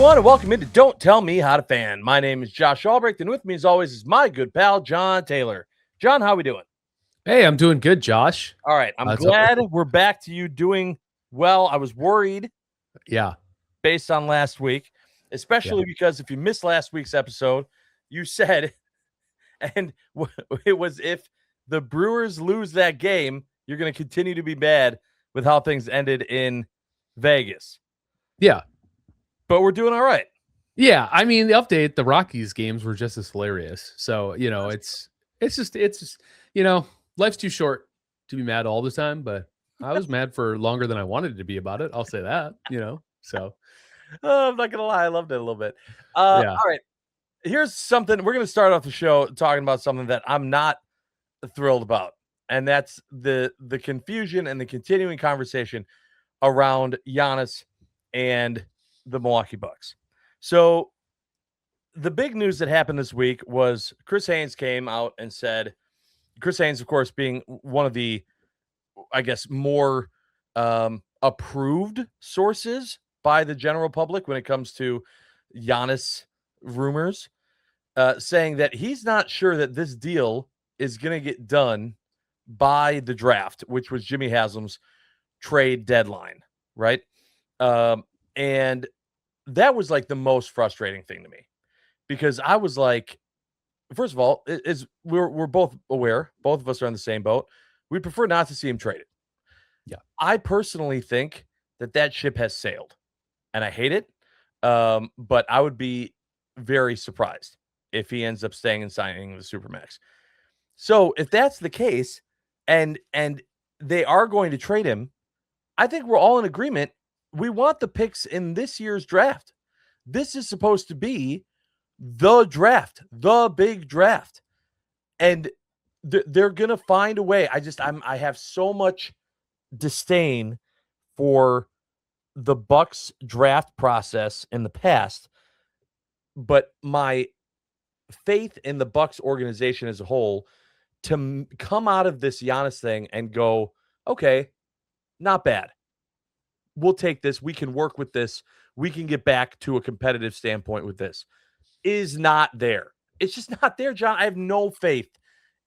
everyone, and welcome into Don't Tell Me How to Fan. My name is Josh Albrecht, and with me, as always, is my good pal, John Taylor. John, how we doing? Hey, I'm doing good, Josh. All right, I'm glad we're back to you doing well. I was worried based on last week, especially because if you missed last week's episode, you said, and it was if the Brewers lose that game, you're going to continue to be bad with how things ended in Vegas. Yeah. But we're doing all right. Yeah, I mean, the Rockies games were just as hilarious. So, it's just, life's too short to be mad all the time, but I was mad for longer than I wanted to be about it. I'll say that, so. I'm not going to lie. I loved it a little bit. All right. Here's something. We're going to start off the show talking about something that I'm not thrilled about. And that's the confusion and the continuing conversation around Giannis and the Milwaukee Bucks. So the big news that happened this week was Chris Haynes came out and said, Chris Haynes, of course, being one of the, I guess, more approved sources by the general public when it comes to Giannis rumors, saying that he's not sure that this deal is going to get done by the draft, which was Jimmy Haslam's trade deadline, right? And that was like the most frustrating thing to me, because I was like, first of all, we're both aware, both of us are on the same boat. We prefer not to see him traded. Yeah. I personally think that ship has sailed, and I hate it. But I would be very surprised if he ends up staying and signing the Supermax. So if that's the case, and they are going to trade him, I think we're all in agreement. We want the picks in this year's draft. This is supposed to be the draft, the big draft. And they're going to find a way. I have so much disdain for the Bucks draft process in the past, but my faith in the Bucks organization as a whole to come out of this Giannis thing and go, okay, not bad. We'll take this. We can work with this. We can get back to a competitive standpoint with this. Is not there. It's just not there, John. I have no faith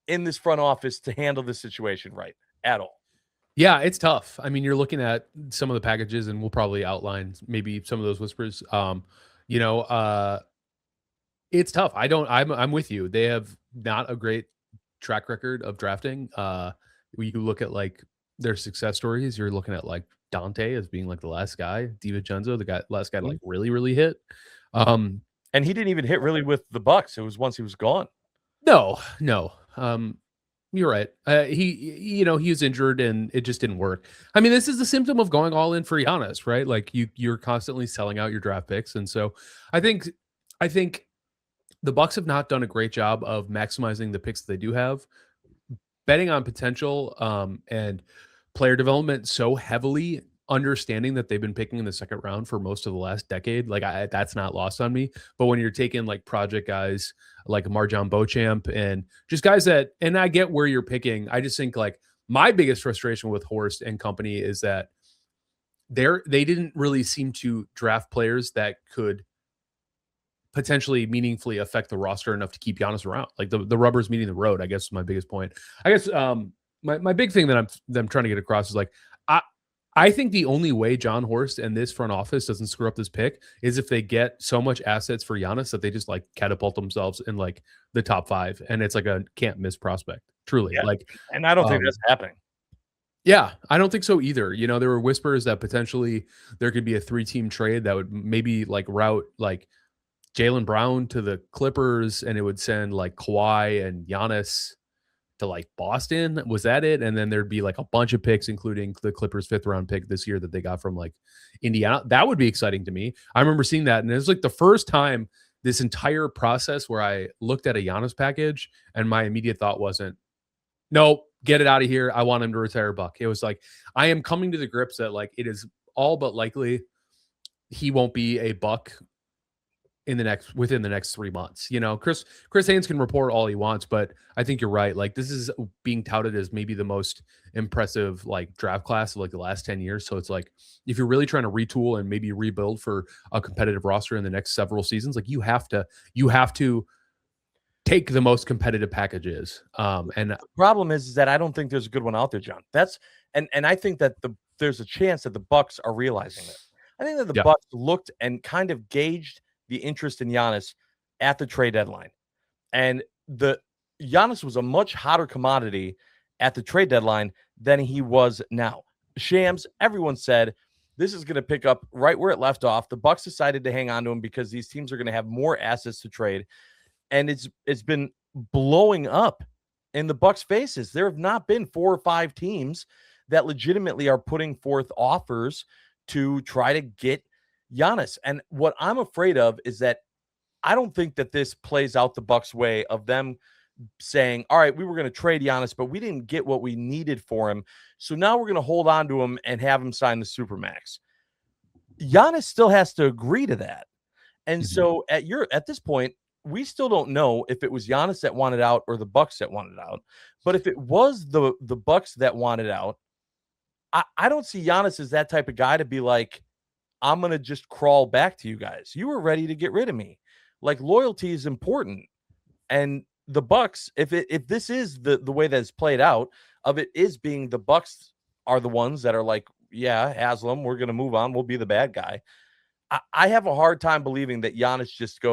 in this front office to handle this situation right at all. Yeah, it's tough. I mean, you're looking at some of the packages, and we'll probably outline maybe some of those whispers. It's tough. I'm with you. They have not a great track record of drafting. You look at like their success stories, you're looking at like Dante as being like the last guy, DiVincenzo, last guy to like really hit. And he didn't even hit really with the Bucks. It was once he was gone. No. You're right. He was injured and it just didn't work. I mean, this is the symptom of going all in for Giannis, right? Like you're constantly selling out your draft picks. And so I think the Bucks have not done a great job of maximizing the picks that they do have, betting on potential and player development so heavily, understanding that they've been picking in the second round for most of the last decade. Like that's not lost on me. But when you're taking like project guys like Marjon Beauchamp and just guys and I get where you're picking. I just think like my biggest frustration with Horst and company is that they didn't really seem to draft players that could potentially meaningfully affect the roster enough to keep Giannis around. Like the rubber's meeting the road, I guess is my biggest point. I guess my big thing that I'm trying to get across is like, I think the only way John Horst and this front office doesn't screw up this pick is if they get so much assets for Giannis that they just like catapult themselves in like the top 5. And it's like a can't miss prospect, truly. Yeah. And I don't think that's happening. Yeah, I don't think so either. There were whispers that potentially there could be a 3-team trade that would maybe like route like Jaylen Brown to the Clippers, and it would send like Kawhi and Giannis to like Boston. Was that it? And then there'd be like a bunch of picks, including the Clippers 5th round pick this year that they got from like Indiana. That would be exciting to me. I remember seeing that, and it was like the first time this entire process where I looked at a Giannis package and my immediate thought wasn't, nope, get it out of here. I want him to retire Buck. It was like, I am coming to the grips that like it is all but likely he won't be a Buck within the next 3 months. Chris Haynes can report all he wants, but I think you're right. Like, this is being touted as maybe the most impressive like draft class of like the last 10 years. So it's like, if you're really trying to retool and maybe rebuild for a competitive roster in the next several seasons, like you have to take the most competitive packages. And the problem is that I don't think there's a good one out there, John. And I think that there's a chance that the Bucks are realizing that. I think that the yeah, Bucks looked and kind of gauged the interest in Giannis at the trade deadline. And the Giannis was a much hotter commodity at the trade deadline than he was now. Shams, everyone said this is going to pick up right where it left off. The Bucks decided to hang on to him because these teams are going to have more assets to trade. And it's been blowing up in the Bucks' faces. There have not been 4 or 5 teams that legitimately are putting forth offers to try to get Giannis. And what I'm afraid of is that I don't think that this plays out the Bucks' way of them saying, all right, we were going to trade Giannis, but we didn't get what we needed for him. So now we're going to hold on to him and have him sign the Supermax. Giannis still has to agree to that. And so at this point, we still don't know if it was Giannis that wanted out or the Bucks that wanted out. But if it was the Bucks that wanted out, I don't see Giannis as that type of guy to be like, I'm going to just crawl back to you guys. You were ready to get rid of me. Like, loyalty is important. And the Bucks, if this is the way that it's played out, of it is being the Bucks are the ones that are like, yeah, Haslam, we're going to move on. We'll be the bad guy. I have a hard time believing that Giannis just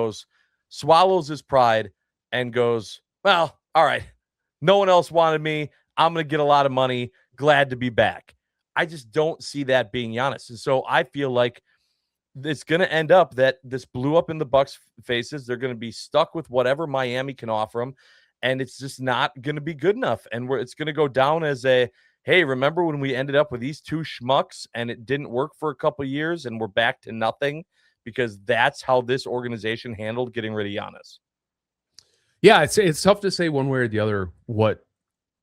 swallows his pride and goes, well, all right, no one else wanted me. I'm going to get a lot of money. Glad to be back. I just don't see that being Giannis. And so I feel like it's going to end up that this blew up in the Bucks' faces. They're going to be stuck with whatever Miami can offer them, and it's just not going to be good enough. And it's going to go down as hey, remember when we ended up with these 2 schmucks and it didn't work for a couple of years and we're back to nothing? Because that's how this organization handled getting rid of Giannis. Yeah, it's tough to say one way or the other what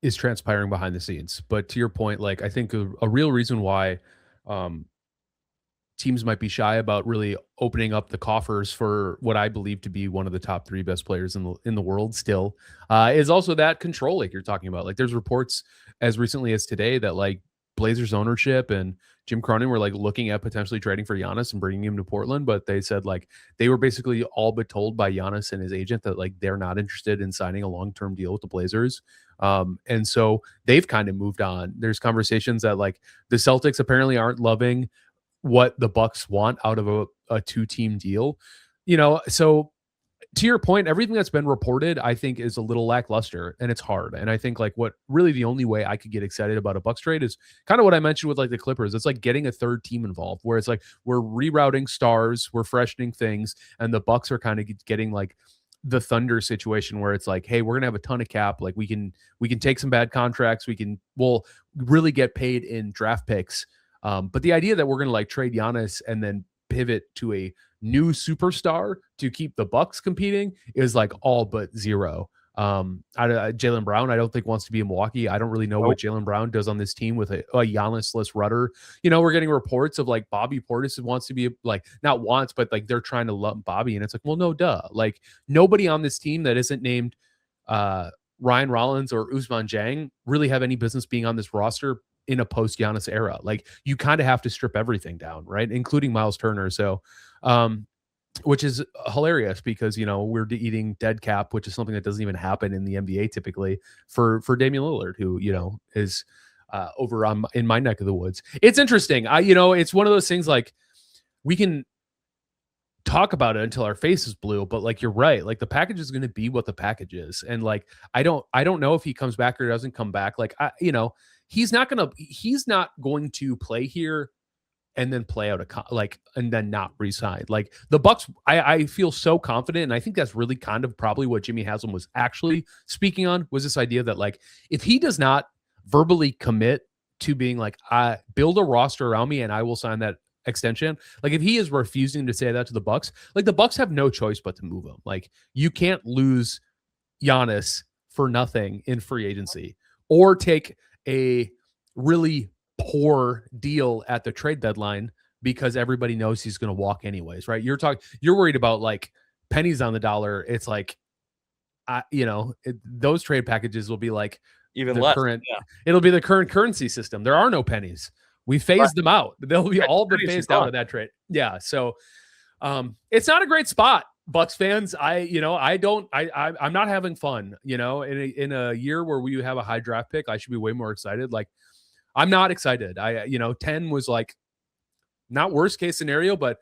is transpiring behind the scenes. But to your point, like, I think a real reason why teams might be shy about really opening up the coffers for what I believe to be one of the top 3 best players in the world still is also that control, like you're talking about. Like, there's reports as recently as today that like Blazers ownership and Jim Cronin were like looking at potentially trading for Giannis and bringing him to Portland, but they said like they were basically all but told by Giannis and his agent that like they're not interested in signing a long-term deal with the Blazers. And so they've kind of moved on. There's conversations that like the Celtics apparently aren't loving what the Bucks want out of a 2-team deal, so to your point, everything that's been reported, I think, is a little lackluster, and it's hard. And I think like what really the only way I could get excited about a Bucks trade is kind of what I mentioned with like the Clippers. It's like getting a 3rd team involved, where it's like we're rerouting stars, we're freshening things, and the Bucks are kind of getting like the Thunder situation where it's like, hey, we're gonna have a ton of cap. Like we can take some bad contracts. We'll really get paid in draft picks. But the idea that we're gonna like trade Giannis and then pivot to a new superstar to keep the Bucks competing is like all but zero. Jaylen Brown, I don't think wants to be in Milwaukee. I don't really know what Jaylen Brown does on this team with a Giannis-less rudder. We're getting reports of like Bobby Portis wants to be like, not wants, but like they're trying to lump Bobby. And it's like, well, no, duh. Like nobody on this team that isn't named Ryan Rollins or Ousmane Dieng really have any business being on this roster in a post Giannis era. Like you kind of have to strip everything down, right? Including Miles Turner. So, which is hilarious because, we're eating dead cap, which is something that doesn't even happen in the NBA typically for Damian Lillard, who, is over in my neck of the woods. It's interesting. It's one of those things like we can talk about it until our face is blue, but like you're right, like the package is going to be what the package is. And like I don't know if he comes back or doesn't come back. Like he's not going to play here and then play out and then not resign. Like the Bucks, I feel so confident, and I think that's really kind of probably what Jimmy Haslam was actually speaking on, was this idea that like if he does not verbally commit to being like, build a roster around me and I will sign that extension. Like if he is refusing to say that to the Bucks, like the Bucks have no choice but to move him. Like you can't lose Giannis for nothing in free agency or take a really poor deal at the trade deadline because everybody knows he's going to walk anyways, right? You're worried about like pennies on the dollar, it's like, those trade packages will be like Even the less. current. Yeah. It'll be the current currency system. There are no pennies. We phased them out. They'll be all been phased out of that trade. Yeah. So it's not a great spot, Bucks fans. I'm not having fun, in a year where we have a high draft pick. I should be way more excited. Like, I'm not excited. 10 was like not worst case scenario, but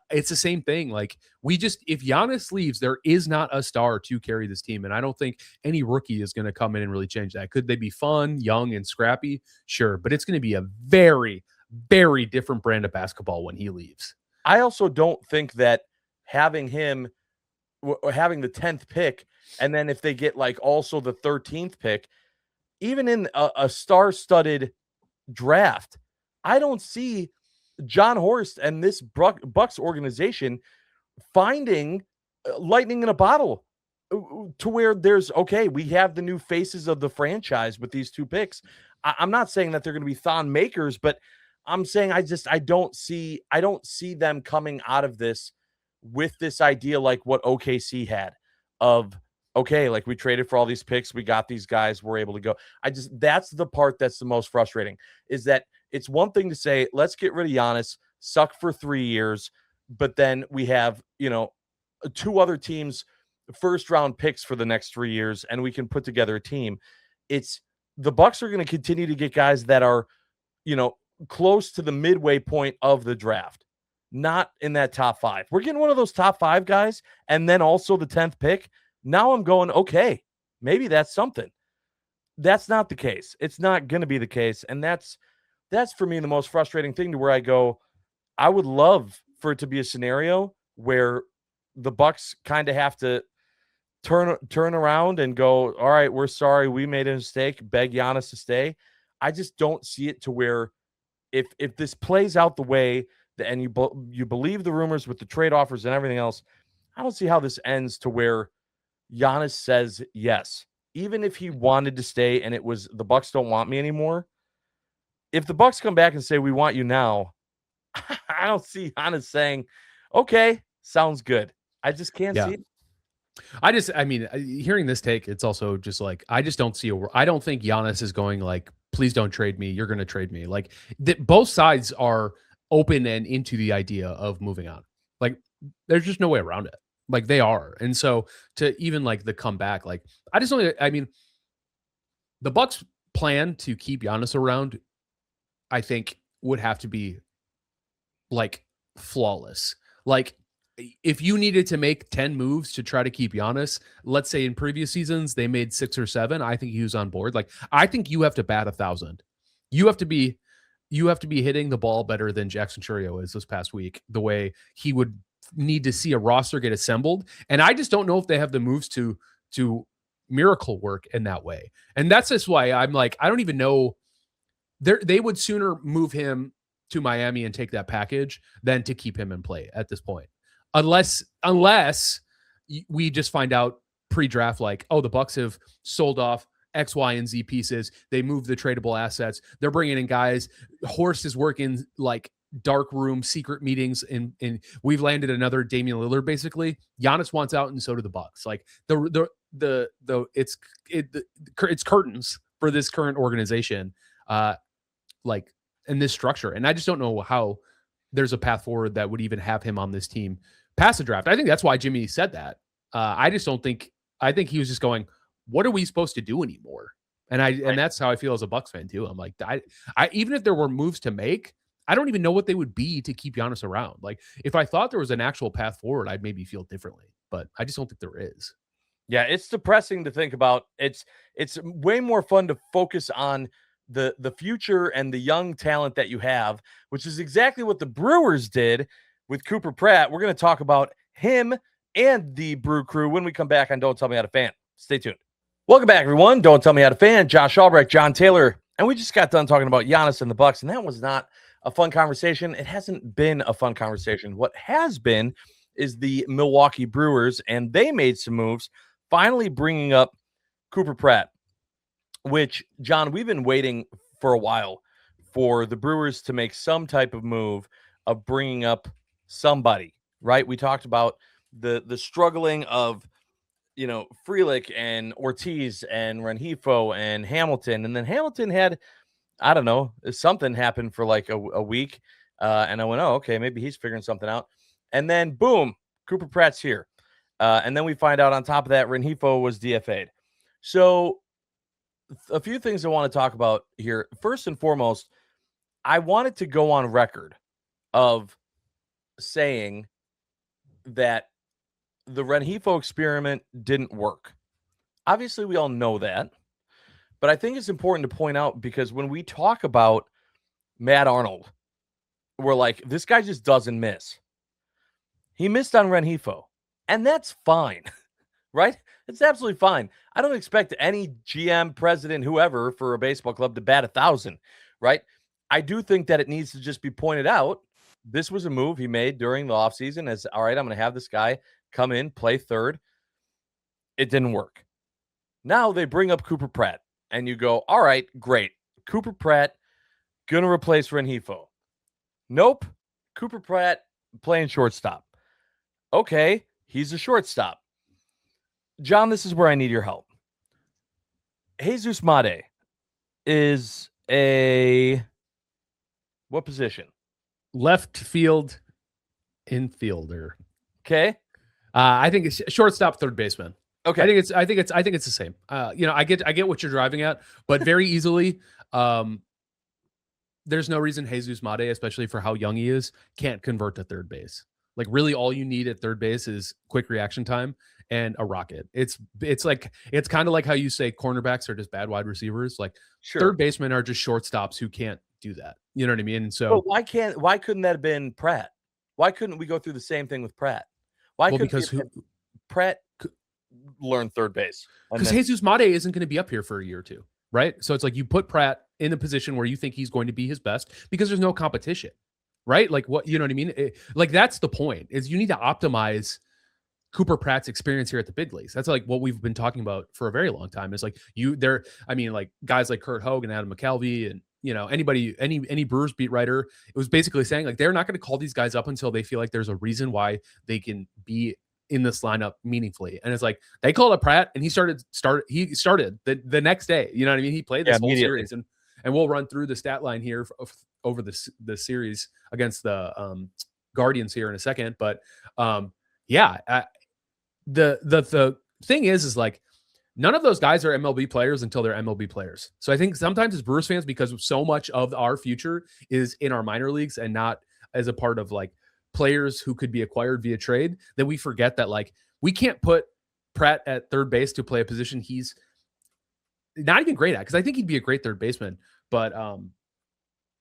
it's the same thing. Like, if Giannis leaves, there is not a star to carry this team. And I don't think any rookie is going to come in and really change that. Could they be fun, young, and scrappy? Sure. But it's going to be a very, very different brand of basketball when he leaves. I also don't think that having him having the 10th pick, and then if they get like also the 13th pick, even in a star-studded draft, I don't see John Horst and this Bucks organization finding lightning in a bottle to where we have the new faces of the franchise with these 2 picks. I'm not saying that they're going to be Thon makers, but I'm saying I don't see them coming out of this with this idea like what OKC had of, okay, like we traded for all these picks, we got these guys, we're able to go. That's the part that's the most frustrating, is that it's one thing to say, let's get rid of Giannis, suck for 3 years, but then we have, 2 other teams' first round picks for the next 3 years, and we can put together a team. It's the Bucks are going to continue to get guys that are, close to the midway point of the draft, not in that top 5. We're getting one of those top 5 guys, and then also the 10th pick. Now I'm going, okay, maybe that's something. That's not the case. It's not going to be the case. And that's for me the most frustrating thing, to where I go, I would love for it to be a scenario where the Bucks kind of have to turn around and go, all right, we're sorry, we made a mistake, beg Giannis to stay. I just don't see it to where if this plays out the way that, and you believe the rumors with the trade offers and everything else, I don't see how this ends to where Giannis says yes, even if he wanted to stay and it was the Bucks don't want me anymore. If the Bucks come back and say we want you now, I don't see Giannis saying, okay, sounds good. I just can't see it. Hearing this take, it's also just like, I just don't see I don't think Giannis is going like, please don't trade me. You're going to trade me. Like, both sides are open and into the idea of moving on. Like, there's just no way around it. Like, they are. And so to even like the comeback, like, the Bucks plan to keep Giannis around, I think would have to be like flawless. Like, if you needed to make 10 moves to try to keep Giannis, let's say in previous seasons they made 6 or 7, I think he was on board. Like, I think you have to bat 1,000. You have to be hitting the ball better than Jackson Churio is this past week, the way he would need to see a roster get assembled. And I just don't know if they have the moves to miracle work in that way. And that's just why I'm like, I don't even know. They would sooner move him to Miami and take that package than to keep him in play at this point. Unless we just find out pre-draft, like, oh, the Bucks have sold off X, Y, and Z pieces. They moved the tradable assets. They're bringing in guys. Horst is working like dark room secret meetings, and we've landed another Damian Lillard. Basically, Giannis wants out, and so do the Bucks. Like it's curtains for this current organization, like in this structure. And I just don't know how there's a path forward that would even have him on this team past the draft. I think that's why Jimmy said that. I just don't think. I think he was just going, what are we supposed to do anymore? And and that's how I feel as a Bucks fan too. I'm like, I even if there were moves to make, I don't even know what they would be to keep Giannis around. Like, if I thought there was an actual path forward, I'd maybe feel differently, but I just don't think there is. Yeah, it's depressing to think about. It's way more fun to focus on the future and the young talent that you have, which is exactly what the Brewers did with Cooper Pratt. We're going to talk about him and the Brew Crew when we come back on Don't Tell Me How to Fan. Stay tuned. Welcome back, everyone. Don't Tell Me How to Fan. Josh Albrecht, John Taylor, and we just got done talking about Giannis and the Bucks, and that was not a fun conversation. It hasn't been a fun conversation. What has been is the Milwaukee Brewers, and they made some moves, finally bringing up Cooper Pratt, which, John, we've been waiting for a while for the Brewers to make some type of move of bringing up somebody, right? We talked about the struggling of, Frelick and Ortiz and Rengifo and Hamilton. And then Hamilton had, I don't know, something happened for like a week. And I went, oh, okay, maybe he's figuring something out. And then boom, Cooper Pratt's here. And then we find out on top of that, Rengifo was DFA'd. So a few things I want to talk about here. First and foremost, I wanted to go on record of saying that the Rengifo experiment didn't work. Obviously, we all know that. But I think it's important to point out, because when we talk about Matt Arnold, we're like, this guy just doesn't miss. He missed on Rengifo, and that's fine, right? It's absolutely fine. I don't expect any GM, president, whoever for a baseball club to bat 1,000, right? I do think that it needs to just be pointed out. This was a move he made during the offseason as, all right, I'm going to have this guy come in, play third. It didn't work. Now they bring up Cooper Pratt, and you go, all right, great. Cooper Pratt going to replace Rengifo. Nope. Cooper Pratt playing shortstop. Okay, he's a shortstop. John, this is where I need your help. Jesus Mate is what position? Left field infielder. Okay. I think it's shortstop, third baseman. Okay. I think it's the same. I get what you're driving at, but very easily, there's no reason Jesus Mate, especially for how young he is, can't convert to third base. Like, really all you need at third base is quick reaction time and a rocket. It's kind of like how you say cornerbacks are just bad wide receivers. Like, sure, third basemen are just shortstops who can't do that. You know what I mean? So why couldn't that have been Pratt? Why couldn't we go through the same thing with Pratt? Because Pratt learn third base? Because Jesus Mate isn't going to be up here for a year or two, right? So it's like you put Pratt in a position where you think he's going to be his best because there's no competition, right? Like, what, you know what I mean? Like, that's the point, is you need to optimize Cooper Pratt's experience here at the big leagues. That's like what we've been talking about for a very long time. Is like like guys like Kurt Hogue and Adam McCalvey and, any Brewers beat writer, it was basically saying like, they're not going to call these guys up until they feel like there's a reason why they can be in this lineup meaningfully. And it's like, they called up Pratt and he started the next day. You know what I mean? He played this whole series, and we'll run through the stat line here over the series against the Guardians here in a second. But the thing is like, none of those guys are MLB players until they're MLB players. So I think sometimes as Brewers fans, because so much of our future is in our minor leagues and not as a part of like players who could be acquired via trade, that we forget that like, we can't put Pratt at third base to play a position he's not even great at. Because I think he'd be a great third baseman, but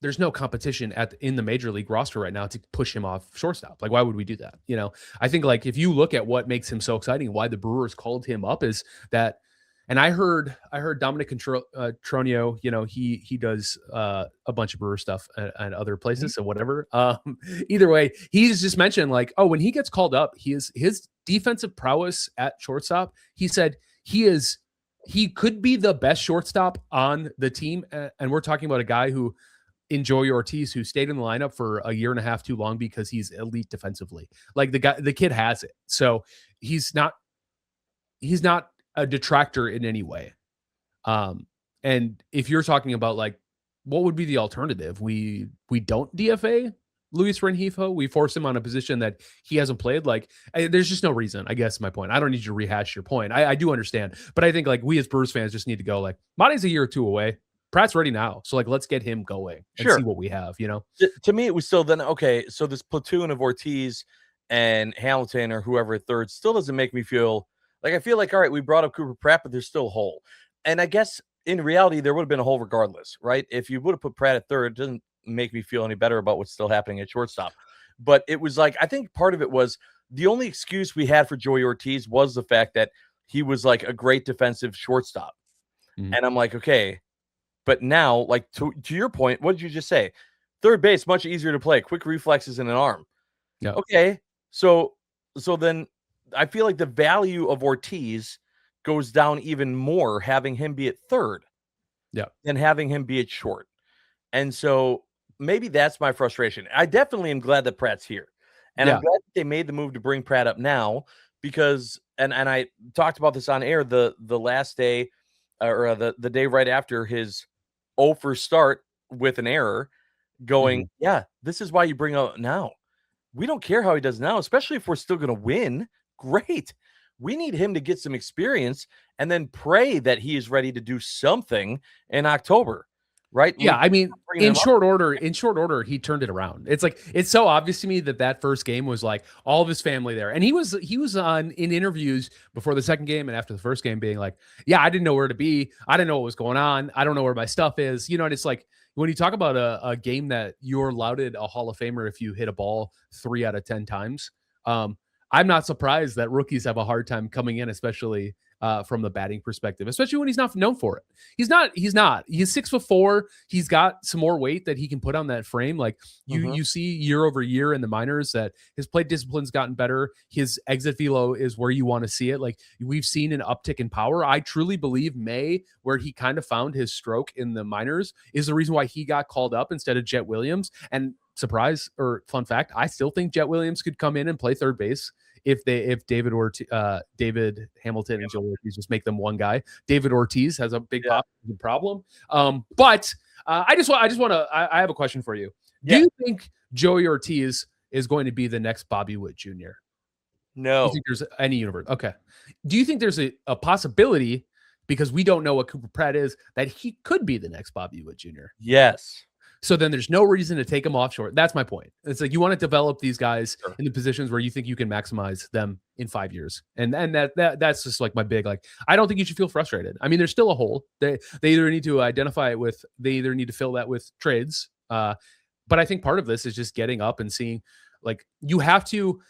there's no competition in the major league roster right now to push him off shortstop. Like, why would we do that? I think like, if you look at what makes him so exciting, why the Brewers called him up, is that, and I heard Dominic Tronio, he does a bunch of Brewer stuff and other places, so whatever. Either way, he's just mentioned like, oh, when he gets called up, his defensive prowess at shortstop, he said he could be the best shortstop on the team. And we're talking about a guy who, in Joey Ortiz, who stayed in the lineup for a year and a half too long because he's elite defensively. Like, the kid has it. So he's not a detractor in any way. And if you're talking about like, what would be the alternative? We don't DFA Luis Rengifo. We force him on a position that he hasn't played. Like, there's just no reason, I guess, my point. I don't need you to rehash your point. I do understand, but I think like, we as Brewers fans just need to go like, Mate's a year or two away. Pratt's ready now. So like, let's get him going and see what we have, To me, it was still then, okay, so this platoon of Ortiz and Hamilton or whoever at third still doesn't make me feel like, I feel like, all right, we brought up Cooper Pratt, but there's still a hole. And I guess in reality, there would have been a hole regardless, right? If you would have put Pratt at third, it doesn't make me feel any better about what's still happening at shortstop. But it was like, I think part of it was the only excuse we had for Joey Ortiz was the fact that he was like a great defensive shortstop. Mm-hmm. And I'm like, okay, but now, like, to your point, what did you just say? Third base, much easier to play, quick reflexes and an arm. Yeah. Okay. So then I feel like the value of Ortiz goes down even more having him be at third than having him be at short. And so maybe that's my frustration. I definitely am glad that Pratt's here. And I'm glad that they made the move to bring Pratt up now because, and I talked about this on air the last day or the day right after his 0 for start with an error, going, yeah, this is why you bring out now. We don't care how he does now, especially if we're still going to win. Great. We need him to get some experience and then pray that he is ready to do something in October. Right? Yeah, I mean, in short order, he turned it around. It's like it's so obvious to me that first game was like all of his family there, and he was on in interviews before the second game and after the first game, being like, "Yeah, I didn't know where to be. I didn't know what was going on. I don't know where my stuff is." You know, and it's like when you talk about a game that you're lauded a Hall of Famer if you hit a ball 3 out of 10 times. I'm not surprised that rookies have a hard time coming in, especially from the batting perspective, especially when he's not known for it. He's 6'4". He's got some more weight that he can put on that frame. Like you see year over year in the minors that his plate discipline's gotten better. His exit velo is where you want to see it. Like we've seen an uptick in power. I truly believe May, where he kind of found his stroke in the minors, is the reason why he got called up instead of Jet Williams. And surprise or fun fact, I still think Jet Williams could come in and play third base if David Hamilton and Joe Ortiz just make them one guy. David Ortiz has a big problem. But I have a question for you. Do you think Joey Ortiz is going to be the next Bobby Witt Jr.? No. Do you think there's any universe? Okay. Do you think there's a possibility, because we don't know what Cooper Pratt is, that he could be the next Bobby Witt Jr.? Yes. So then there's no reason to take them offshore. That's my point. It's like you want to develop these guys in the positions where you think you can maximize them in 5 years. And that's just like my big, like, I don't think you should feel frustrated. I mean, there's still a hole. They either need to identify it with, they either need to fill that with trades. But I think part of this is just getting up and seeing, like, you have to,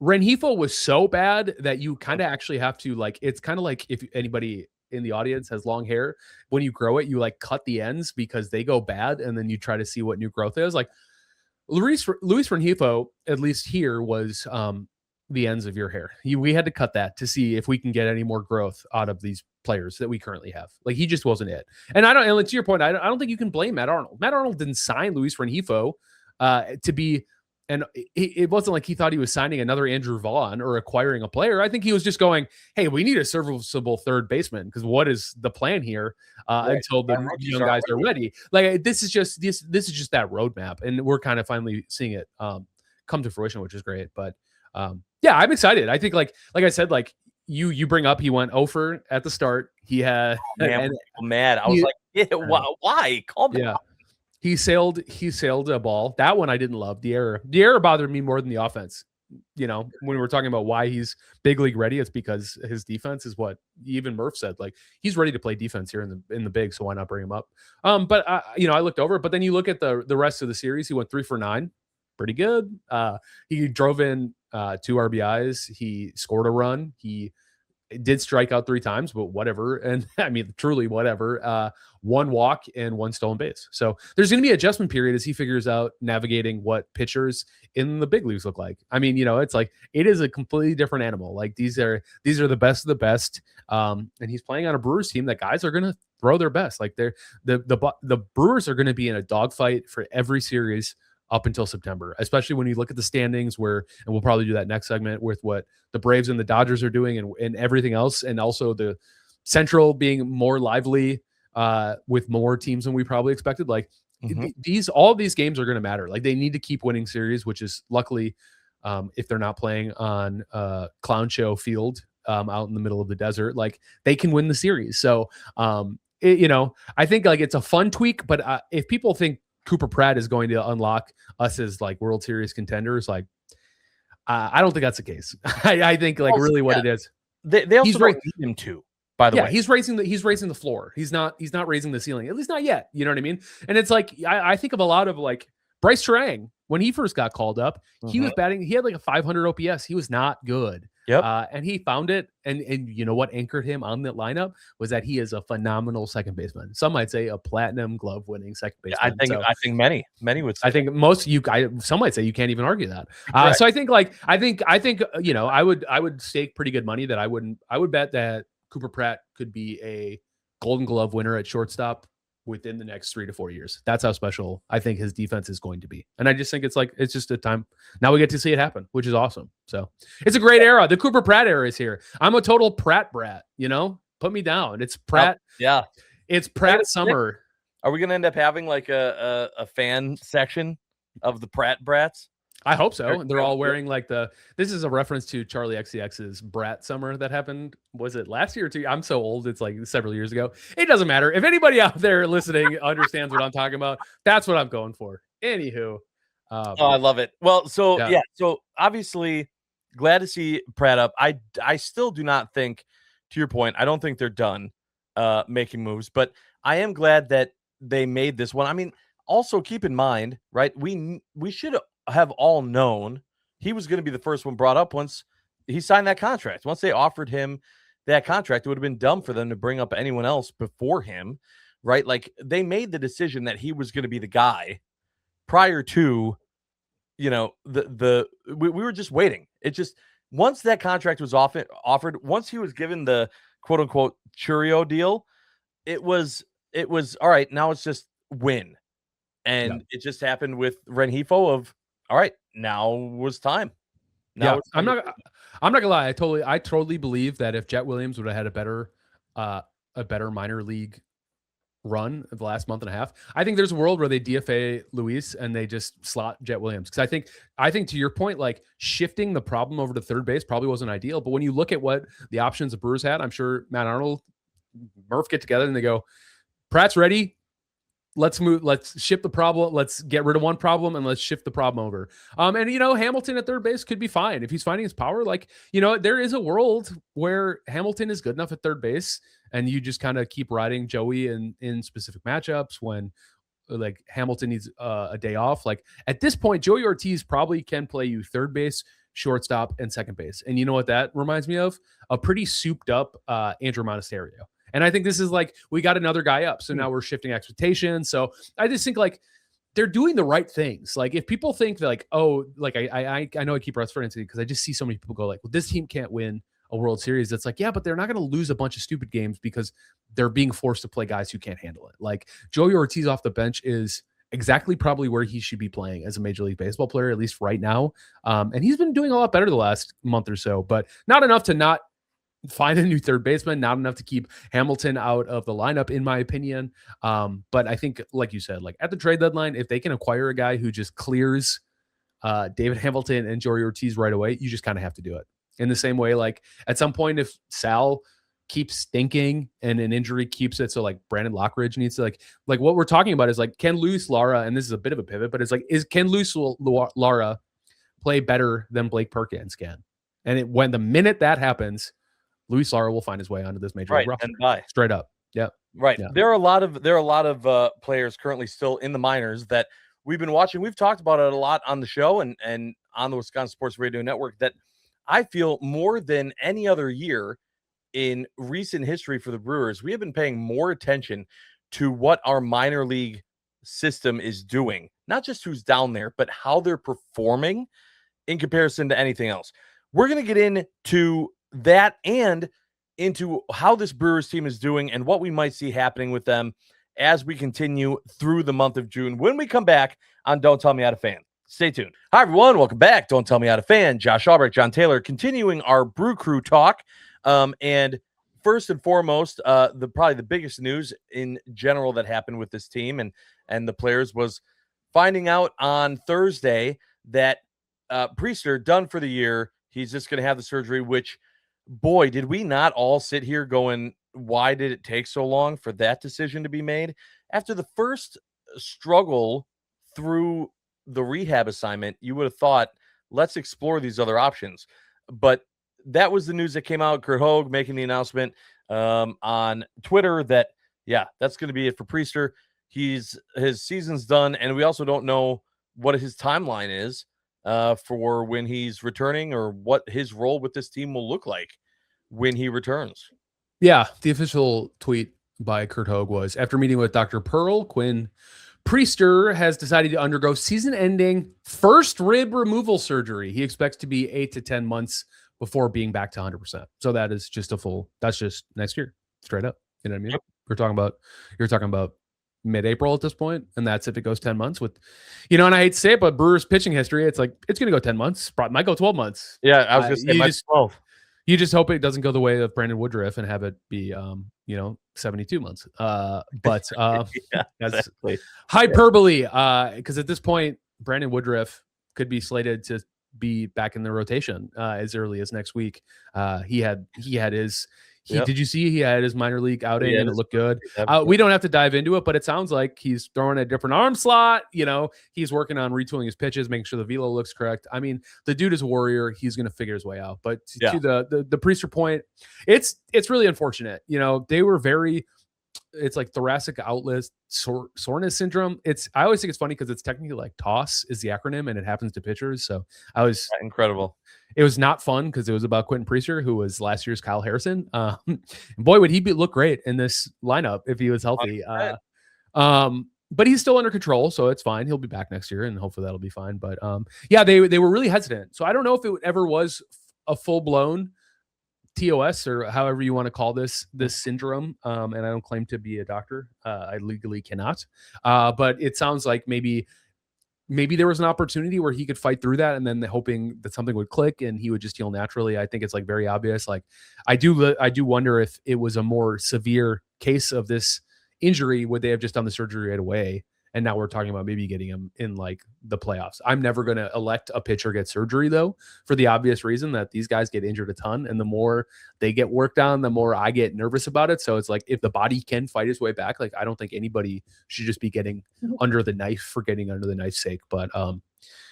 Rengifo was so bad that you kind of actually have to, like, it's kind of like if anybody in the audience has long hair, when you grow it, you like cut the ends because they go bad, and then you try to see what new growth is. Like Luis Rengifo, at least here, was the ends of your hair. We had to cut that to see if we can get any more growth out of these players that we currently have. Like, he just wasn't it. And to your point, I don't think you can blame Matt Arnold. Matt Arnold didn't sign Luis Rengifo to be. And it wasn't like he thought he was signing another Andrew Vaughn or acquiring a player. I think he was just going, hey, we need a serviceable third baseman, because what is the plan here until the young guys are ready? Like, this is just that roadmap, and we're kind of finally seeing it come to fruition, which is great. But yeah, I'm excited. I think like I said, like you bring up, he went 0 for at the start. He had mad. I was like, yeah, why? Calm down. He sailed a ball. That one I didn't love. The error bothered me more than the offense. You know, when we're talking about why he's big league ready, it's because his defense is what even Murph said. Like, he's ready to play defense here in the big, so why not bring him up? But I looked over it. But then you look at the rest of the series. He went 3 for 9, pretty good. He drove in 2 RBIs. He scored a run. He did strike out 3 times, but whatever. And I mean, truly whatever. 1 walk and 1 stolen base. So there's going to be an adjustment period as he figures out navigating what pitchers in the big leagues look like. I mean, it's like, it is a completely different animal. Like, these are the best of the best. And he's playing on a Brewers team that guys are going to throw their best. Like, the Brewers are going to be in a dogfight for every series up until September, especially when you look at the standings and we'll probably do that next segment with what the Braves and the Dodgers are doing and everything else. And also the Central being more lively with more teams than we probably expected. Like, all of these games are going to matter. Like, they need to keep winning series, which is luckily, if they're not playing on Clown Show Field out in the middle of the desert, like, they can win the series. So, I think like it's a fun tweak, but if people think Cooper Pratt is going to unlock us as like World Series contenders, like I don't think that's the case. I think like really what it is. They also don't need him to. By the way, he's raising the floor. He's not raising the ceiling, at least not yet. You know what I mean? And it's like I think of a lot of like Bryce Terang when he first got called up. He was batting. He had like a 500 OPS. He was not good. Yep. And he found it. And you know what anchored him on that lineup was that he is a phenomenal second baseman. Some might say a platinum glove winning second baseman. I think many would say. I think most some might say you can't even argue that. So I think I would stake pretty good money that I would bet that Cooper Pratt could be a Golden Glove winner at shortstop within the next 3 to 4 years. That's how special I think his defense is going to be. And I just think it's just a time. Now we get to see it happen, which is awesome. So it's a great era. The Cooper Pratt era is here. I'm a total Pratt brat, put me down. It's Pratt. Yeah. It's Pratt summer. Are we going to end up having like a fan section of the Pratt brats? I hope so. They're all wearing like this is a reference to Charlie XCX's Brat Summer that happened. Was it last year or 2? I'm so old. It's like several years ago. It doesn't matter. If anybody out there listening understands what I'm talking about, that's what I'm going for. Anywho. I love it. Well, so obviously glad to see Pratt up. I still do not think, to your point, I don't think they're done making moves, but I am glad that they made this one. I mean, also keep in mind, right? We should have all known he was going to be the first one brought up once he signed that contract. Once they offered him that contract, it would have been dumb for them to bring up anyone else before him, right? Like they made the decision that he was going to be the guy prior to, we were just waiting. It just, once that contract was offered, once he was given the quote unquote Churio deal, it was all right. Now it's just win. And it just happened with Rengifo of, all right, now was time. I'm not gonna lie. I totally believe that if Jet Williams would have had a better minor league run of the last month and a half, I think there's a world where they DFA Luis and they just slot Jet Williams. Because I think to your point, like shifting the problem over to third base probably wasn't ideal. But when you look at what the options the Brewers had, I'm sure Matt Arnold, Murph get together and they go, Pratt's ready. Let's ship the problem. Let's get rid of one problem and let's shift the problem over. And Hamilton at third base could be fine if he's finding his power. Like, there is a world where Hamilton is good enough at third base and you just kind of keep riding Joey in specific matchups when like Hamilton needs a day off. Like at this point, Joey Ortiz probably can play you third base, shortstop, and second base. And you know what that reminds me of? A pretty souped up Andrew Monasterio. And I think this is like, we got another guy up. So now we're shifting expectations. So I just think like they're doing the right things. Like if people think that like, oh, like I know I keep referencing because I just see so many people go like, well, this team can't win a World Series. It's like, yeah, but they're not going to lose a bunch of stupid games because they're being forced to play guys who can't handle it. Like Joey Ortiz off the bench is exactly probably where he should be playing as a Major League Baseball player, at least right now. And he's been doing a lot better the last month or so, but not enough to not find a new third baseman, not enough to keep Hamilton out of the lineup, in my opinion. But I think, like you said, like at the trade deadline, if they can acquire a guy who just clears David Hamilton and Joey Ortiz right away, you just kind of have to do it. In the same way, like at some point, if Sal keeps stinking and an injury keeps it, so like Brandon Lockridge needs to like what we're talking about is like, can Luis Lara, and this is a bit of a pivot, but it's like, can Luis Lara play better than Blake Perkins can? And when the minute that happens, Luis Lara will find his way onto this major league roster. Straight up. Yeah. Right. Yeah. There are a lot of players currently still in the minors that we've been watching. We've talked about it a lot on the show and on the Wisconsin Sports Radio Network that I feel more than any other year in recent history for the Brewers, we have been paying more attention to what our minor league system is doing, not just who's down there, but how they're performing in comparison to anything else. We're going to get into that and into how this Brewers team is doing and what we might see happening with them as we continue through the month of June when we come back on Don't Tell Me How to Fan. Stay tuned. Hi, everyone. Welcome back. Don't Tell Me How to Fan. Josh Albrecht, John Taylor, continuing our Brew Crew talk. And first and foremost, probably the biggest news in general that happened with this team and the players was finding out on Thursday that Priester done for the year. He's just going to have the surgery, which, boy, did we not all sit here going, why did it take so long for that decision to be made? After the first struggle through the rehab assignment, you would have thought, let's explore these other options. But that was the news that came out. Kurt Hogue making the announcement on Twitter that, yeah, that's going to be it for Priester. His season's done, and we also don't know what his timeline is for when he's returning or what his role with this team will look like when he returns. Yeah, the official tweet by Kurt Hogue was, after meeting with Dr. Pearl, Quinn Priester has decided to undergo season-ending first rib removal surgery. He expects to be 8 to 10 months before being back to 100%. So that is just that's just next year, straight up. You know what I mean? Yep. You're talking about mid-April at this point, and that's if it goes 10 months with, and I hate to say it, but Brewers pitching history, it's like it's going to go 10 months, probably might go 12 months. Yeah, I was going to say my 12. You just hope it doesn't go the way of Brandon Woodruff and have it be 72 months. But yeah, that's exactly. hyperbole, because at this point Brandon Woodruff could be slated to be back in the rotation as early as next week. He had his did you see he had his minor league outing and it looked good? We don't have to dive into it, but it sounds like he's throwing a different arm slot. He's working on retooling his pitches, making sure the velo looks correct. I mean, the dude is a warrior. He's going to figure his way out. But to the Priester point, it's really unfortunate. They were it's like thoracic outlet soreness syndrome. I always think it's funny because it's technically like TOS is the acronym and it happens to pitchers. So incredible. It was not fun because it was about Quentin Priester, who was last year's Kyle Harrison. Boy, would he look great in this lineup if he was healthy. But he's still under control, so it's fine. He'll be back next year, and hopefully that'll be fine. But they were really hesitant. So I don't know if it ever was a full blown TOS or however you want to call this syndrome. And I don't claim to be a doctor. I legally cannot. But it sounds like maybe there was an opportunity where he could fight through that, and then hoping that something would click and he would just heal naturally. I think it's like very obvious. Like I do wonder if it was a more severe case of this injury, would they have just done the surgery right away? And now we're talking about maybe getting him in like the playoffs. I'm never going to elect a pitcher get surgery though, for the obvious reason that these guys get injured a ton. And the more they get worked on, the more I get nervous about it. So it's like, if the body can fight its way back, like I don't think anybody should just be getting under the knife for getting under the knife's sake. But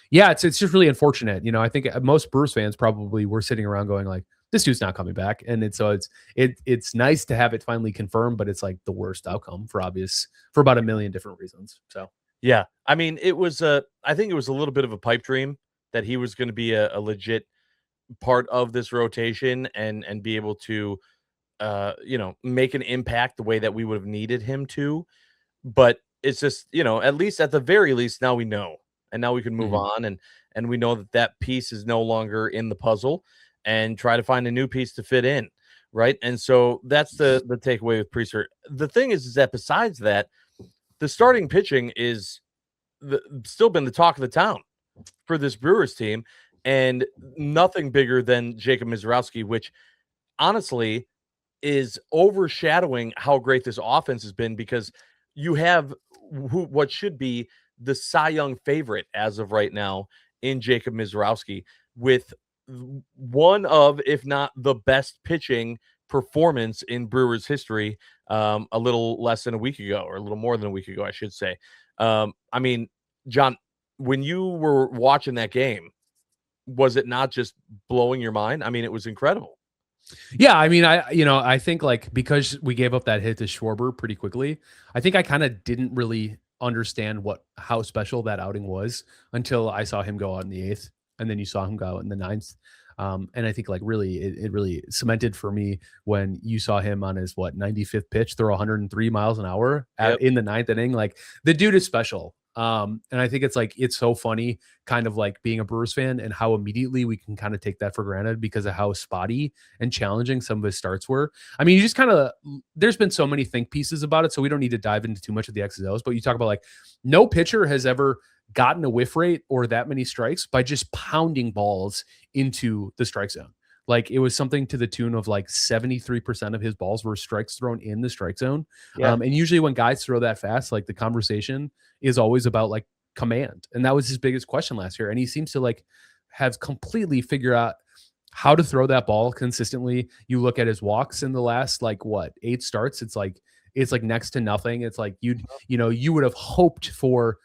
it's just really unfortunate. I think most Brewers fans probably were sitting around going like, this dude's not coming back. And it's nice to have it finally confirmed, but it's like the worst outcome for about a million different reasons. So, yeah, I mean, I think it was a little bit of a pipe dream that he was going to be a legit part of this rotation and be able to, make an impact the way that we would have needed him to. But it's just, at least at the very least, now we know, and now we can move on. And we know that piece is no longer in the puzzle, and try to find a new piece to fit in. Right. And so that's the takeaway with Priester. The thing is that besides that, the starting pitching is still been the talk of the town for this Brewers team, and nothing bigger than Jacob Mizrowski, which honestly is overshadowing how great this offense has been, because you have what should be the Cy Young favorite as of right now in Jacob Mizrowski, with one of, if not the best pitching performance in Brewers history, a little less than a week ago, or a little more than a week ago, I should say. I mean, John, when you were watching that game, was it not just blowing your mind? I mean, it was incredible. Yeah, I mean, I think like because we gave up that hit to Schwarber pretty quickly, I think I kind of didn't really understand how special that outing was until I saw him go out in the 8th. And then you saw him go out in the 9th. And I think like really, it really cemented for me when you saw him on his 95th pitch throw 103 miles an hour in the 9th inning. Like the dude is special. And I think it's so funny kind of like being a Brewers fan and how immediately we can kind of take that for granted because of how spotty and challenging some of his starts were. I mean, you just kind of, there's been so many think pieces about it, so we don't need to dive into too much of the X's and O's, but you talk about like no pitcher has ever gotten a whiff rate or that many strikes by just pounding balls into the strike zone. Like it was something to the tune of like 73% of his balls were strikes thrown in the strike zone. Yeah. And usually when guys throw that fast, like the conversation is always about like command. And that was his biggest question last year. And he seems to like have completely figured out how to throw that ball consistently. You look at his walks in the last 8 starts. It's like next to nothing. It's like you would have hoped for,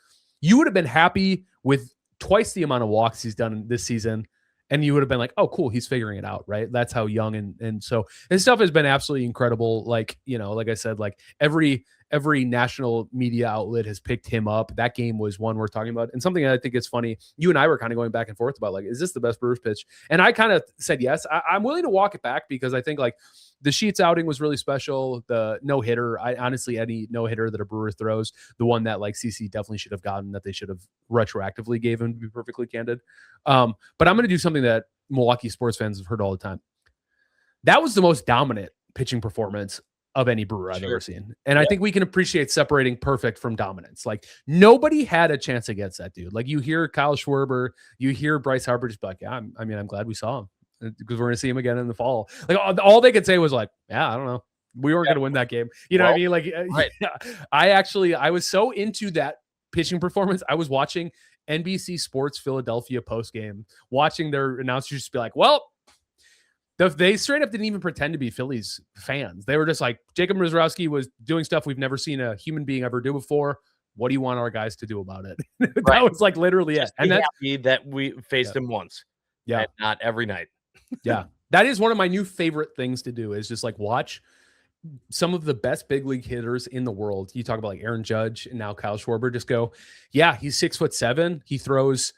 you would have been happy with twice the amount of walks he's done this season. And you would have been like, oh, cool, he's figuring it out, right? That's how young. And so his stuff has been absolutely incredible. Like, like I said, like every national media outlet has picked him up. That game was one we're talking about. And something I think is funny, you and I were kind of going back and forth about, like, is this the best Brewers pitch? And I kind of said yes. I'm willing to walk it back because I think like the Sheets outing was really special. The no-hitter, I honestly, any no-hitter that a Brewer throws, the one that like CC definitely should have gotten, that they should have retroactively gave him, to be perfectly candid. But I'm going to do something that Milwaukee sports fans have heard all the time. That was the most dominant pitching performance of any Brewer I've ever Sure. seen. And I Yeah. think we can appreciate separating perfect from dominance. Like nobody had a chance against that dude. Like you hear Kyle Schwarber, you hear Bryce Harper just be like, yeah, I'm glad we saw him because we're going to see him again in the fall. Like all they could say was like, yeah, I don't know. We weren't Yeah. going to win that game. You know Well, what I mean? Like, right. yeah, I was so into that pitching performance. I was watching NBC Sports Philadelphia post game, watching their announcers just be like, well, they straight up didn't even pretend to be Phillies fans. They were just like, Jacob Mrazowski was doing stuff we've never seen a human being ever do before. What do you want our guys to do about it? That Right. was like literally Just it. And be that's happy that we faced him once yeah, and not every night. yeah. That is one of my new favorite things to do is just like watch some of the best big league hitters in the world. You talk about like Aaron Judge and now Kyle Schwarber. Just go, yeah, he's 6'7". He throws.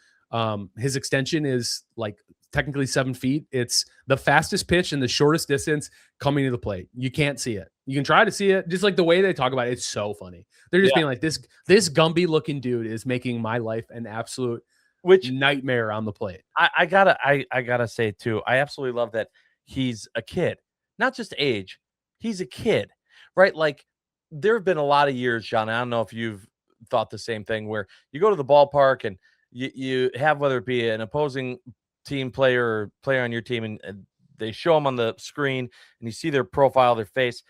His extension is like technically 7 feet. It's the fastest pitch and the shortest distance coming to the plate. You can't see it. You can try to see it. Just like the way they talk about it, it's so funny. They're just being like, this Gumby looking dude is making my life an absolute nightmare on the plate. I gotta say too, I absolutely love that he's a kid, not just age. He's a kid, right? Like there have been a lot of years, John. I don't know if you've thought the same thing, where you go to the ballpark and you have, whether it be an opposing team player or player on your team, and they show them on the screen, and you see their profile, their face,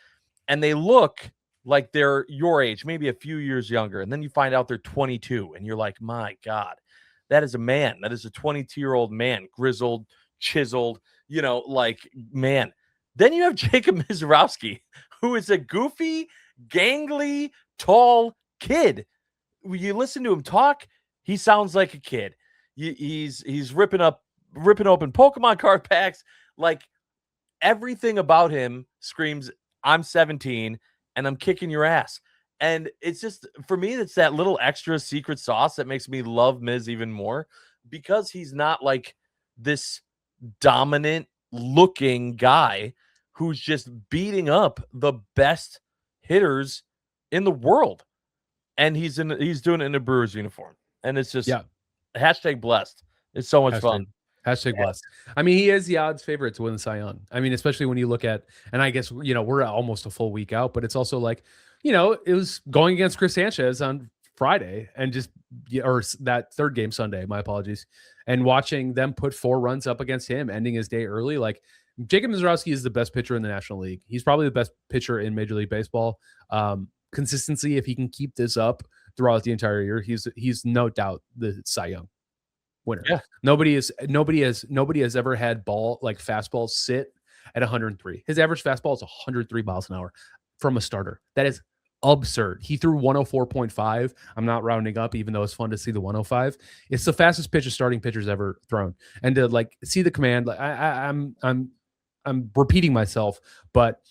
and they look like they're your age, maybe a few years younger, and then you find out they're 22, and you're like, my God, that is a man. That is a 22-year-old man, grizzled, chiseled, like, man. Then you have Jacob Mrazowski, who is a goofy, gangly, tall kid. When you listen to him talk, he sounds like a kid. He's ripping open Pokemon card packs. Like everything about him screams, I'm 17 and I'm kicking your ass. And it's just, for me, it's that little extra secret sauce that makes me love Miz even more, because he's not like this dominant looking guy who's just beating up the best hitters in the world. And he's doing it in a Brewers uniform. And it's just hashtag blessed. It's so much fun. Hashtag blessed. I mean, he is the odds favorite to win the Cy Young. I mean, especially when you look at, and I guess, we're almost a full week out, but it's also like, it was going against Chris Sanchez on Friday and or that third game Sunday, my apologies. And watching them put 4 runs up against him, ending his day early. Like Jacob Mrazowski is the best pitcher in the National League. He's probably the best pitcher in Major League Baseball. Consistency, if he can keep this up throughout the entire year, he's no doubt the Cy Young winner. Yeah. Nobody has ever had fastballs sit at 103. His average fastball is 103 miles an hour from a starter. That is absurd. He threw 104.5. I'm not rounding up, even though it's fun to see the 105. It's the fastest pitch a starting pitcher's ever thrown. And to see the command, I'm repeating myself, but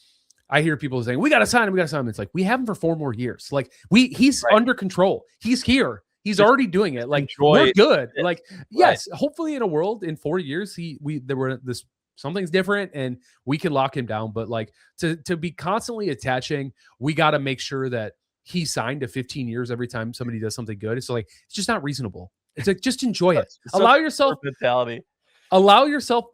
I hear people saying, we got to sign him. It's like, we have him for 4 more years. Like he's under control. He's here. He's already doing it. Like we're good. It. Like, yes, hopefully in a world in 4 years, something's different and we can lock him down. But like to be constantly attaching, we got to make sure that he signed to 15 years every time somebody does something good. It's like, it's just not reasonable. It's like, just enjoy it. Allow yourself the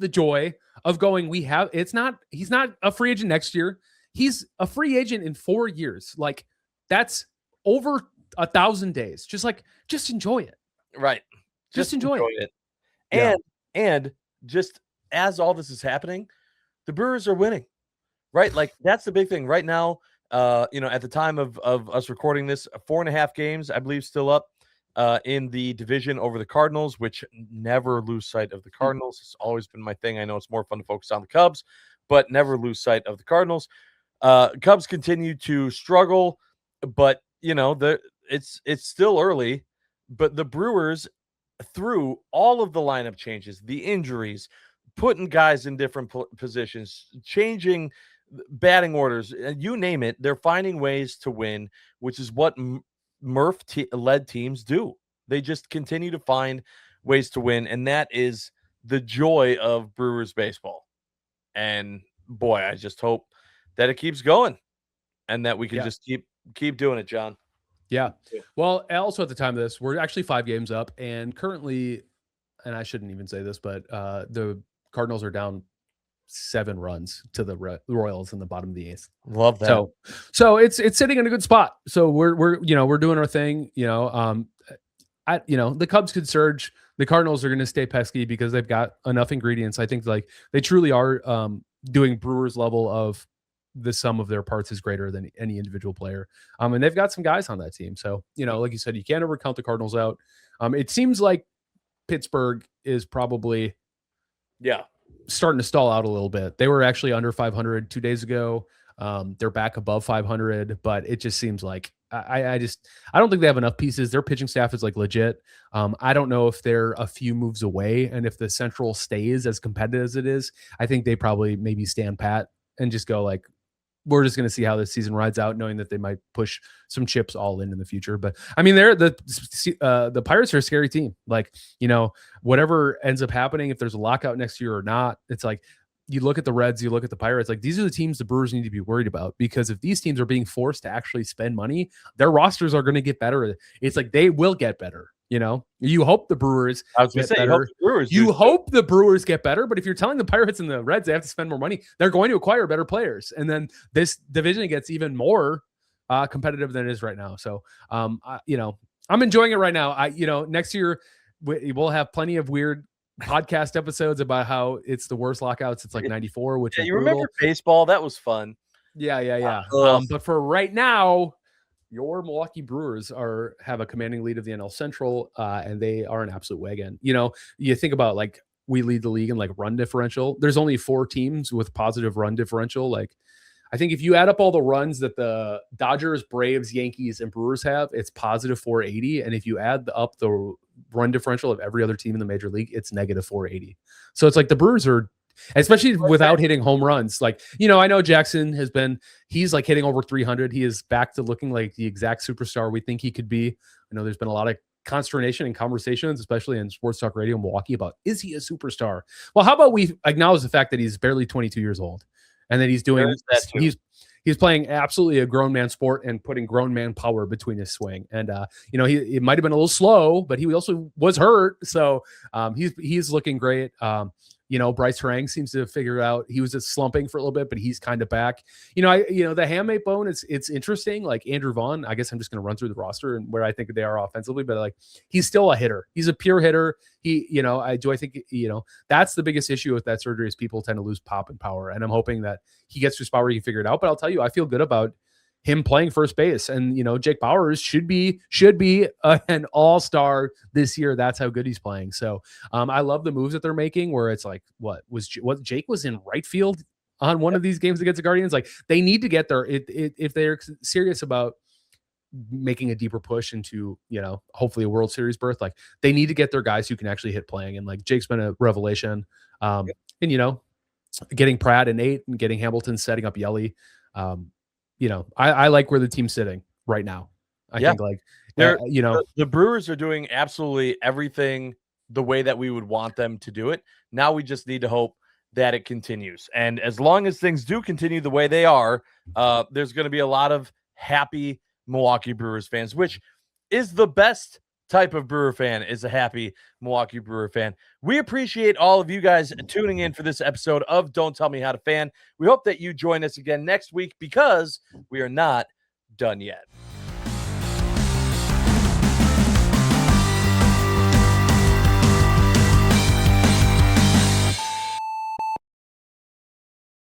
joy of going, he's not a free agent next year. He's a free agent in 4 years. Like that's over 1,000 days. Just enjoy it. Right. Just enjoy it. And just as all this is happening, the Brewers are winning, right? Like that's the big thing right now. At the time of us recording this, 4.5 games, I believe, still up in the division over the Cardinals, which never lose sight of the Cardinals. It's always been my thing. I know it's more fun to focus on the Cubs, but never lose sight of the Cardinals. Cubs continue to struggle, but it's still early. But the Brewers, through all of the lineup changes, the injuries, putting guys in different positions, changing batting orders, you name it, they're finding ways to win, which is what Murph-led teams do. They just continue to find ways to win, and that is the joy of Brewers baseball. And boy, I just hope that it keeps going and that we can just keep doing it, John. Yeah. Well, also at the time of this, we're actually 5 games up, and currently, and I shouldn't even say this, but the Cardinals are down 7 runs to the Royals in the bottom of the 8th. Love that. So it's sitting in a good spot. So we're doing our thing. The Cubs could surge. The Cardinals are going to stay pesky because they've got enough ingredients. I think like they truly are doing Brewers level of the sum of their parts is greater than any individual player. And they've got some guys on that team. So, like you said, you can't ever count the Cardinals out. It seems like Pittsburgh is probably starting to stall out a little bit. They were actually under 500 2 days ago. They're back above 500, but it just seems like I don't think they have enough pieces. Their pitching staff is like legit. I don't know if they're a few moves away, and if the Central stays as competitive as it is, I think they probably maybe stand pat and just go like, we're just going to see how this season rides out, knowing that they might push some chips all in the future. But I mean, the Pirates are a scary team. Like, whatever ends up happening, if there's a lockout next year or not, it's like, you look at the Reds, you look at the Pirates, like these are the teams the Brewers need to be worried about, because if these teams are being forced to actually spend money, their rosters are going to get better. It's like, they will get better. You hope the Brewers get better. You hope the Brewers get better, but if you're telling the Pirates and the Reds they have to spend more money, they're going to acquire better players. And then this division gets even more competitive than it is right now. So, I'm enjoying it right now. Next year we'll have plenty of weird podcast episodes about how it's the worst lockout since like 94, which is you remember baseball? That was fun. Yeah. But for right now, your Milwaukee Brewers have a commanding lead of the NL Central, and they are an absolute wagon. You think about like we lead the league in like run differential. There's only 4 teams with positive run differential. Like, I think if you add up all the runs that the Dodgers, Braves, Yankees, and Brewers have, it's positive 480. And if you add up the run differential of every other team in the major league, it's negative 480. So it's like the Brewers are, especially without hitting home runs. Like, I know Jackson he's like hitting over 300. He is back to looking like the exact superstar we think he could be. I know there's been a lot of consternation and conversations, especially in Sports Talk Radio in Milwaukee, about, is he a superstar? Well, how about we acknowledge the fact that he's barely 22 years old and that he's playing absolutely a grown man sport and putting grown man power between his swing. And, he might have been a little slow, but he also was hurt. So he's looking great. Bryce Harang seems to have figured out, he was just slumping for a little bit, but he's kind of back. The handmade bone, it's interesting. Like Andrew Vaughn, I guess I'm just going to run through the roster and where I think they are offensively, but like, he's still a hitter. He's a pure hitter. I think that's the biggest issue with that surgery is people tend to lose pop and power. And I'm hoping that he gets to a spot where he can figure it out. But I'll tell you, I feel good about him playing first base, and Jake Bauers should be an all-star this year. That's how good he's playing. So I love the moves that they're making, where it's like, what Jake was in right field on one of these games against the Guardians. Like, they need to get there if they're serious about making a deeper push into hopefully a World Series berth. Like, they need to get their guys who can actually hit playing, and like Jake's been a revelation. And getting Pratt and Nate and getting Hamilton setting up Yelly. I like where the team's sitting right now. I think like, the Brewers are doing absolutely everything the way that we would want them to do it. Now we just need to hope that it continues. And as long as things do continue the way they are, there's going to be a lot of happy Milwaukee Brewers fans, which is the best type of Brewer fan, is a happy Milwaukee Brewer fan. We appreciate all of you guys tuning in for this episode of Don't Tell Me How to Fan. We hope that you join us again next week, because we are not done yet.